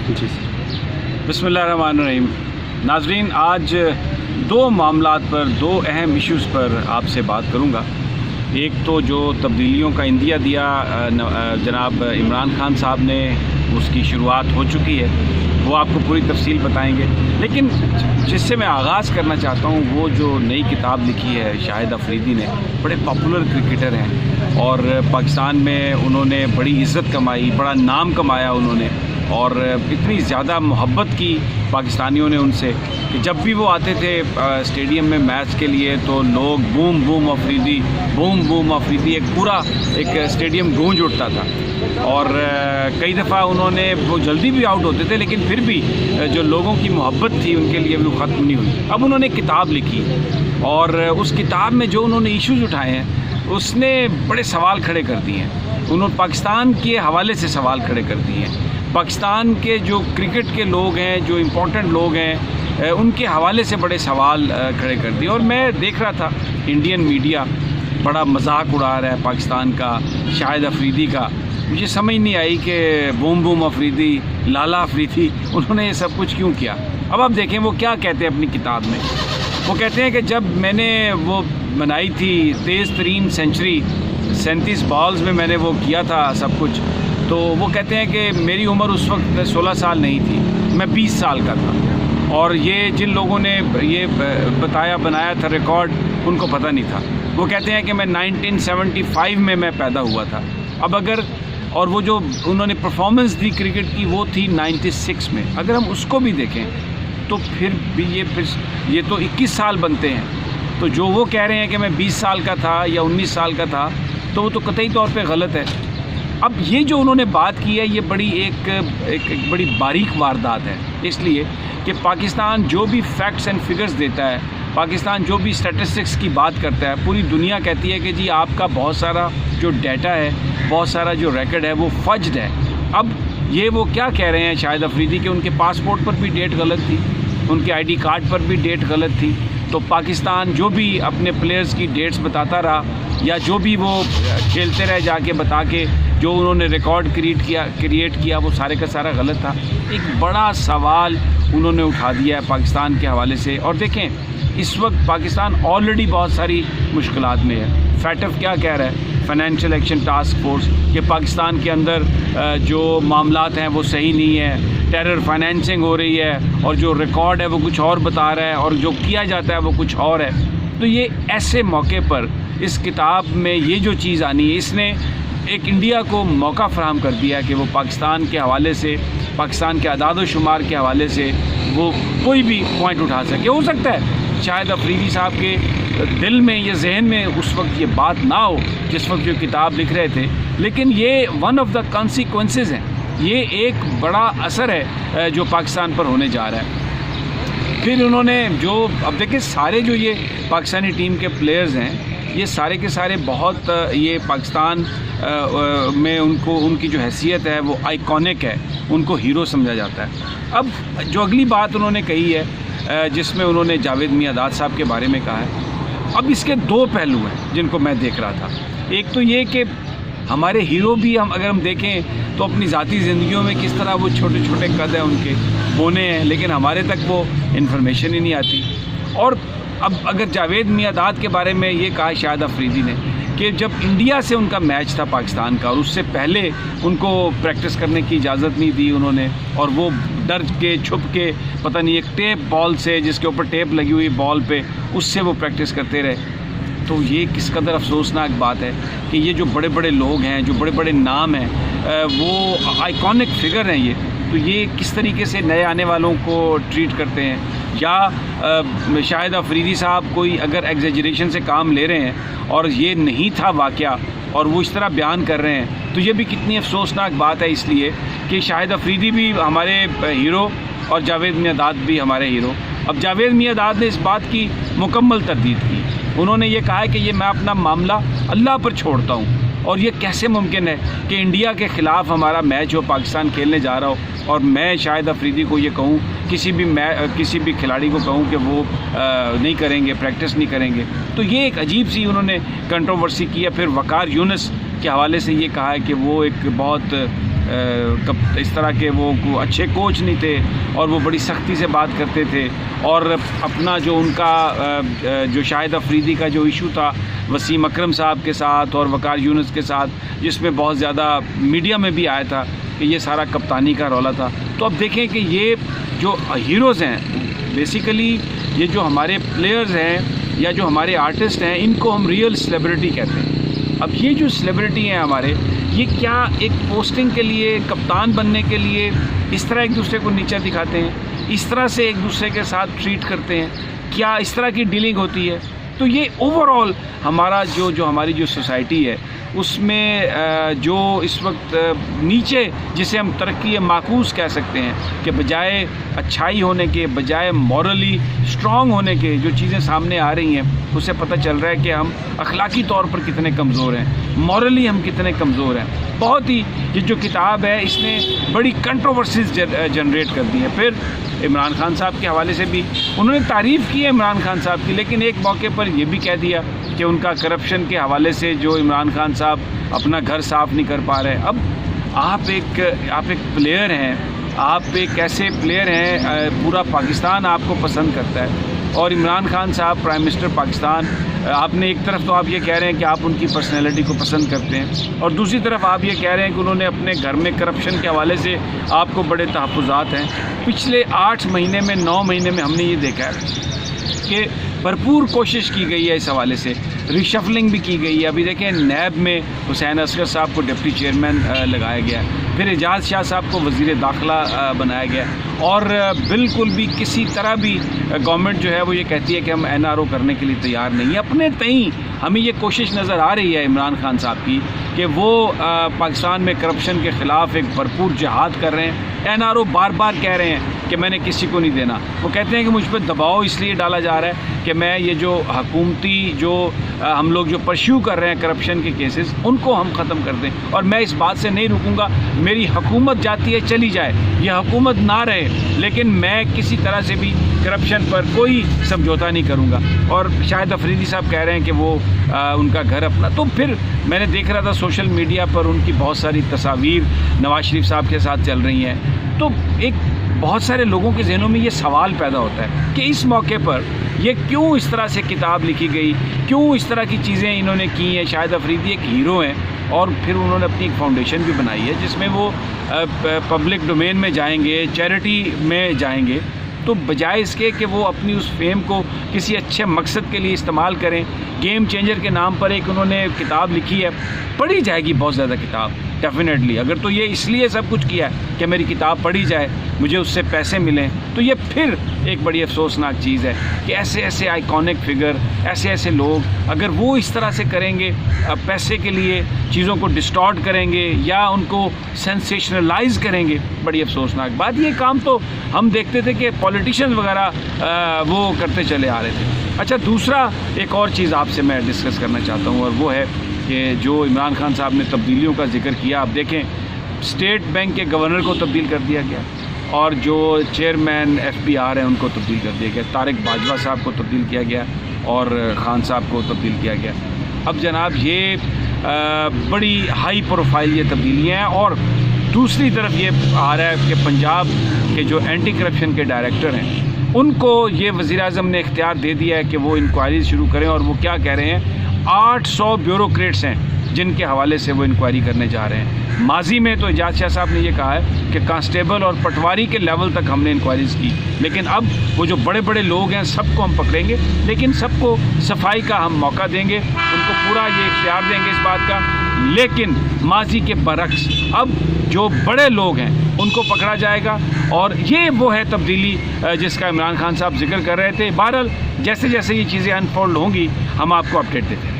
جی بسم اللہ الرحمن الرحیم. ناظرین، آج دو معاملات پر، دو اہم ایشوز پر آپ سے بات کروں گا. ایک تو جو تبدیلیوں کا عندیہ دیا جناب عمران خان صاحب نے، اس کی شروعات ہو چکی ہے، وہ آپ کو پوری تفصیل بتائیں گے. لیکن جس سے میں آغاز کرنا چاہتا ہوں، وہ جو نئی کتاب لکھی ہے شاہد افریدی نے. بڑے پاپولر کرکٹر ہیں اور پاکستان میں انہوں نے بڑی عزت کمائی، بڑا نام کمایا انہوں نے، اور اتنی زیادہ محبت کی پاکستانیوں نے ان سے کہ جب بھی وہ آتے تھے اسٹیڈیم میں میچ کے لیے تو لوگ boom boom Afridi, boom boom Afridi, ایک پورا ایک اسٹیڈیم گونج اٹھتا تھا. اور کئی دفعہ انہوں نے، وہ جلدی بھی آؤٹ ہوتے تھے لیکن پھر بھی جو لوگوں کی محبت تھی ان کے لیے وہ ختم نہیں ہوئی. اب انہوں نے کتاب لکھی اور اس کتاب میں جو انہوں نے ایشوز اٹھائے ہیں اس نے بڑے سوال کھڑے کر دیے ہیں. انہوں نے پاکستان کے حوالے سے سوال کھڑے کر دیے ہیں. پاکستان کے جو کرکٹ کے لوگ ہیں، جو امپورٹنٹ لوگ ہیں، ان کے حوالے سے بڑے سوال کھڑے کر دیے. اور میں دیکھ رہا تھا انڈین میڈیا بڑا مذاق اڑا رہا ہے پاکستان کا، شاہد افریدی کا. مجھے سمجھ نہیں آئی کہ بوم بوم افریدی، لالا افریدی، انہوں نے یہ سب کچھ کیوں کیا. اب آپ دیکھیں وہ کیا کہتے ہیں اپنی کتاب میں. وہ کہتے ہیں کہ جب میں نے وہ بنائی تھی تیز ترین سینچری، 37 بالز میں نے وہ کیا تھا سب کچھ، تو وہ کہتے ہیں کہ میری عمر اس وقت 16 سال نہیں تھی، میں 20 سال کا تھا. اور یہ جن لوگوں نے یہ بنایا تھا ریکارڈ، ان کو پتہ نہیں تھا. وہ کہتے ہیں کہ میں 1975 میں پیدا ہوا تھا. اب اگر، اور وہ جو انہوں نے پرفارمنس دی کرکٹ کی وہ تھی 96 میں. اگر ہم اس کو بھی دیکھیں تو پھر بھی یہ تو 21 سال بنتے ہیں. تو جو وہ کہہ رہے ہیں کہ میں 20 سال کا تھا یا 19 سال کا تھا، تو وہ تو قطعی طور پہ غلط ہے. اب یہ جو انہوں نے بات کی ہے، یہ بڑی ایک بڑی باریک واردات ہے، اس لیے کہ پاکستان جو بھی فیکٹس اینڈ فگرز دیتا ہے، پاکستان جو بھی اسٹیٹسٹکس کی بات کرتا ہے، پوری دنیا کہتی ہے کہ جی آپ کا بہت سارا جو ڈیٹا ہے، بہت سارا جو ریکڈ ہے وہ فجڈ ہے. اب یہ وہ کیا کہہ رہے ہیں شاہد افریدی کہ ان کے پاسپورٹ پر بھی ڈیٹ غلط تھی، ان کے آئی ڈی کارڈ پر بھی ڈیٹ غلط تھی. تو پاکستان جو بھی اپنے پلیئرز کی ڈیٹس بتاتا رہا، یا جو بھی وہ کھیلتے رہے جا کے بتا کے، جو انہوں نے ریکارڈ کریٹ کیا وہ سارے کا سارا غلط تھا. ایک بڑا سوال انہوں نے اٹھا دیا ہے پاکستان کے حوالے سے. اور دیکھیں اس وقت پاکستان آلریڈی بہت ساری مشکلات میں ہے. فیٹف کیا کہہ رہا ہے، فائنینشیل ایکشن ٹاسک فورس، کہ پاکستان کے اندر جو معاملات ہیں وہ صحیح نہیں ہے، ٹیرر فائنینسنگ ہو رہی ہے، اور جو ریکارڈ ہے وہ کچھ اور بتا رہا ہے اور جو کیا جاتا ہے وہ کچھ اور ہے. تو یہ ایسے موقع پر اس کتاب میں یہ جو چیز آنی ہے، اس نے ایک انڈیا کو موقع فراہم کر دیا کہ وہ پاکستان کے حوالے سے، پاکستان کے اعداد و شمار کے حوالے سے وہ کوئی بھی پوائنٹ اٹھا سکے. ہو سکتا ہے شاید افریدی صاحب کے دل میں یا ذہن میں اس وقت یہ بات نہ ہو جس وقت جو کتاب لکھ رہے تھے، لیکن یہ ون آف دا کانسیکوینسز ہیں. یہ ایک بڑا اثر ہے جو پاکستان پر ہونے جا رہا ہے. پھر انہوں نے جو، اب دیکھیں سارے جو یہ پاکستانی ٹیم کے پلیئرز ہیں، یہ سارے کے سارے بہت، یہ پاکستان میں ان کی جو حیثیت ہے وہ آئیکونک ہے، ان کو ہیرو سمجھا جاتا ہے. اب جو اگلی بات انہوں نے کہی ہے جس میں انہوں نے جاوید میاں صاحب کے بارے میں کہا ہے، اب اس کے دو پہلو ہیں جن کو میں دیکھ رہا تھا. ایک تو یہ کہ ہمارے ہیرو بھی اگر ہم دیکھیں تو اپنی ذاتی زندگیوں میں کس طرح وہ چھوٹے چھوٹے قد ہیں ان کے، بونے ہیں، لیکن ہمارے تک وہ انفارمیشن ہی نہیں آتی. اور اب اگر جاوید میاں کے بارے میں یہ کہا شاہد افریدی نے کہ جب انڈیا سے ان کا میچ تھا پاکستان کا، اور اس سے پہلے ان کو پریکٹس کرنے کی اجازت نہیں دی انہوں نے، اور وہ ڈر کے چھپ کے پتہ نہیں ایک ٹیپ بال سے، جس کے اوپر ٹیپ لگی ہوئی بال پہ، اس سے وہ پریکٹس کرتے رہے. تو یہ کس قدر افسوسناک بات ہے کہ یہ جو بڑے بڑے لوگ ہیں، جو بڑے بڑے نام ہیں، وہ آئیکونک فگر ہیں، تو یہ کس طریقے سے نئے آنے والوں کو ٹریٹ کرتے ہیں. یا شاہد افریدی صاحب کوئی اگر ایگزیجریشن سے کام لے رہے ہیں اور یہ نہیں تھا واقعہ اور وہ اس طرح بیان کر رہے ہیں، تو یہ بھی کتنی افسوسناک بات ہے. اس لیے کہ شاہد افریدی بھی ہمارے ہیرو اور جاوید میاں بھی ہمارے ہیرو. اب جاوید میاں نے اس بات کی مکمل تردید کی. انہوں نے یہ کہا ہے کہ یہ میں اپنا معاملہ اللہ پر چھوڑتا ہوں، اور یہ کیسے ممکن ہے کہ انڈیا کے خلاف ہمارا میچ ہو، پاکستان کھیلنے جا رہا ہو، اور میں شاہد افریدی کو یہ کہوں، کسی بھی کھلاڑی کو کہوں کہ وہ نہیں کریں گے، پریکٹس نہیں کریں گے. تو یہ ایک عجیب سی انہوں نے کنٹروورسی کی ہے. پھر وقار یونس کے حوالے سے یہ کہا ہے کہ وہ ایک بہت اس طرح کے وہ اچھے کوچ نہیں تھے اور وہ بڑی سختی سے بات کرتے تھے، اور اپنا جو ان کا جو شاہد افریدی کا جو ایشو تھا وسیم اکرم صاحب کے ساتھ اور وقار یونس کے ساتھ، جس میں بہت زیادہ میڈیا میں بھی آیا تھا کہ یہ سارا کپتانی کا رولا تھا. تو اب دیکھیں کہ یہ جو ہیروز ہیں، بیسیکلی یہ جو ہمارے پلیئرز ہیں یا جو ہمارے آرٹسٹ ہیں، ان کو ہم ریئل سیلیبریٹی کہتے ہیں. اب یہ جو سیلیبریٹی ہیں ہمارے، یہ کیا ایک پوسٹنگ کے لیے، کپتان بننے کے لیے اس طرح ایک دوسرے کو نیچا دکھاتے ہیں، اس طرح سے ایک دوسرے کے ساتھ ٹریٹ کرتے ہیں؟ کیا اس طرح کی ڈیلنگ ہوتی ہے؟ تو یہ اوور آل ہمارا جو ہماری جو سوسائٹی ہے اس میں جو اس وقت نیچے، جسے ہم ترقی معکوس کہہ سکتے ہیں، کہ بجائے اچھائی ہونے کے، بجائے مورلی اسٹرانگ ہونے کے جو چیزیں سامنے آ رہی ہیں، اس سے پتہ چل رہا ہے کہ ہم اخلاقی طور پر کتنے کمزور ہیں، مورلی ہم کتنے کمزور ہیں. بہت ہی یہ جو کتاب ہے اس نے بڑی کنٹروورسیز جنریٹ کر دی ہیں. پھر عمران خان صاحب کے حوالے سے بھی انہوں نے تعریف کی ہے عمران خان صاحب کی، لیکن ایک موقع پر یہ بھی کہہ دیا کہ ان کا کرپشن کے حوالے سے جو عمران خان صاحب اپنا گھر صاف نہیں کر پا رہے. اب آپ ایک پلیئر ہیں، آپ ایک ایسے پلیئر ہیں، پورا پاکستان آپ کو پسند کرتا ہے، اور عمران خان صاحب پرائم منسٹر پاکستان، آپ نے ایک طرف تو آپ یہ کہہ رہے ہیں کہ آپ ان کی پرسنالٹی کو پسند کرتے ہیں، اور دوسری طرف آپ یہ کہہ رہے ہیں کہ انہوں نے اپنے گھر میں کرپشن کے حوالے سے آپ کو بڑے تحفظات ہیں. پچھلے 8 مہینے میں 9 مہینے میں ہم نے یہ دیکھا ہے کہ بھرپور کوشش کی گئی ہے، اس حوالے سے ریشفلنگ بھی کی گئی ہے. ابھی دیکھیں نیب میں حسین اصغر صاحب کو ڈپٹی چیئرمین لگایا گیا، پھر اعجاز شاہ صاحب کو وزیر داخلہ بنایا گیا، اور بالکل بھی کسی طرح بھی گورنمنٹ جو ہے وہ یہ کہتی ہے کہ ہم NRO کرنے کے لیے تیار نہیں ہے. اپنے تئیں ہمیں یہ کوشش نظر آ رہی ہے عمران خان صاحب کی کہ وہ پاکستان میں کرپشن کے خلاف ایک بھرپور جہاد کر رہے ہیں. NRO بار بار کہہ رہے ہیں کہ میں نے کسی کو نہیں دینا. وہ کہتے ہیں کہ مجھ پہ دباؤ اس لیے ڈالا جا رہا ہے کہ میں یہ جو حکومتی جو ہم لوگ جو پرشیو کر رہے ہیں کرپشن کے کیسز، ان کو ہم ختم کر دیں، اور میں اس بات سے نہیں رکوں گا. میری حکومت جاتی ہے چلی جائے، یہ حکومت نہ رہے، لیکن میں کسی طرح سے بھی کرپشن پر کوئی سمجھوتا نہیں کروں گا. اور شاہد افریدی صاحب کہہ رہے ہیں کہ وہ ان کا گھر اپنا. تو پھر میں نے دیکھ رہا تھا سوشل میڈیا پر ان کی بہت ساری تصاویر نواز شریف صاحب کے ساتھ چل رہی ہیں. تو ایک بہت سارے لوگوں کے ذہنوں میں یہ سوال پیدا ہوتا ہے کہ اس موقع پر یہ کیوں اس طرح سے کتاب لکھی گئی، کیوں اس طرح کی چیزیں انہوں نے کی ہیں. شاہد افریدی ایک ہیرو ہیں، اور پھر انہوں نے اپنی ایک فاؤنڈیشن بھی بنائی ہے جس میں وہ پبلک ڈومین میں جائیں گے، چیریٹی میں جائیں گے. تو بجائے اس کے کہ وہ اپنی اس فیم کو کسی اچھے مقصد کے لیے استعمال کریں، گیم چینجر کے نام پر ایک انہوں نے کتاب لکھی ہے. پڑھی جائے گی بہت زیادہ کتاب ڈیفینیٹلی. اگر تو یہ اس لیے سب کچھ کیا ہے کہ میری کتاب پڑھی جائے، مجھے اس سے پیسے ملیں، تو یہ پھر ایک بڑی افسوسناک چیز ہے کہ ایسے ایسے آئیکونک فگر، ایسے ایسے لوگ اگر وہ اس طرح سے کریں گے، پیسے کے لیے چیزوں کو ڈسٹارٹ کریں گے یا ان کو سینسیشنلائز کریں گے، بڑی افسوسناک بات. یہ کام تو ہم دیکھتے تھے کہ پولیٹیشین وغیرہ وہ کرتے چلے آ رہے تھے. اچھا، دوسرا ایک اور چیز آپ سے میں ڈسکس کرنا چاہتا ہوں، اور وہ ہے کہ جو عمران خان صاحب نے تبدیلیوں کا ذکر کیا. آپ دیکھیں اسٹیٹ بینک کے گورنر کو تبدیل کر دیا گیا، اور جو چیئرمین FBR ہیں ان کو تبدیل کر دیا گیا. طارق باجوہ صاحب کو تبدیل کیا گیا اور خان صاحب کو تبدیل کیا گیا. اب جناب یہ بڑی ہائی پروفائل یہ تبدیلیاں ہیں. اور دوسری طرف یہ آ رہا ہے کہ پنجاب کے جو اینٹی کرپشن کے ڈائریکٹر ہیں ان کو یہ وزیر اعظم نے اختیار دے دیا ہے کہ وہ انکوائریز شروع کریں. اور وہ کیا کہہ رہے ہیں، 800 بیوروکریٹس ہیں جن کے حوالے سے وہ انکوائری کرنے جا رہے ہیں. ماضی میں تو اعجاز شاہ صاحب نے یہ کہا ہے کہ کانسٹیبل اور پٹواری کے لیول تک ہم نے انکوائریز کی، لیکن اب وہ جو بڑے بڑے لوگ ہیں سب کو ہم پکڑیں گے، لیکن سب کو صفائی کا ہم موقع دیں گے، ان کو پورا یہ اختیار دیں گے اس بات کا. لیکن ماضی کے برعکس اب جو بڑے لوگ ہیں ان کو پکڑا جائے گا. اور یہ وہ ہے تبدیلی جس کا عمران خان صاحب ذکر کر رہے تھے. بہرحال جیسے جیسے یہ چیزیں انفولڈ ہوں گی ہم آپ کو اپڈیٹ دیتے ہیں.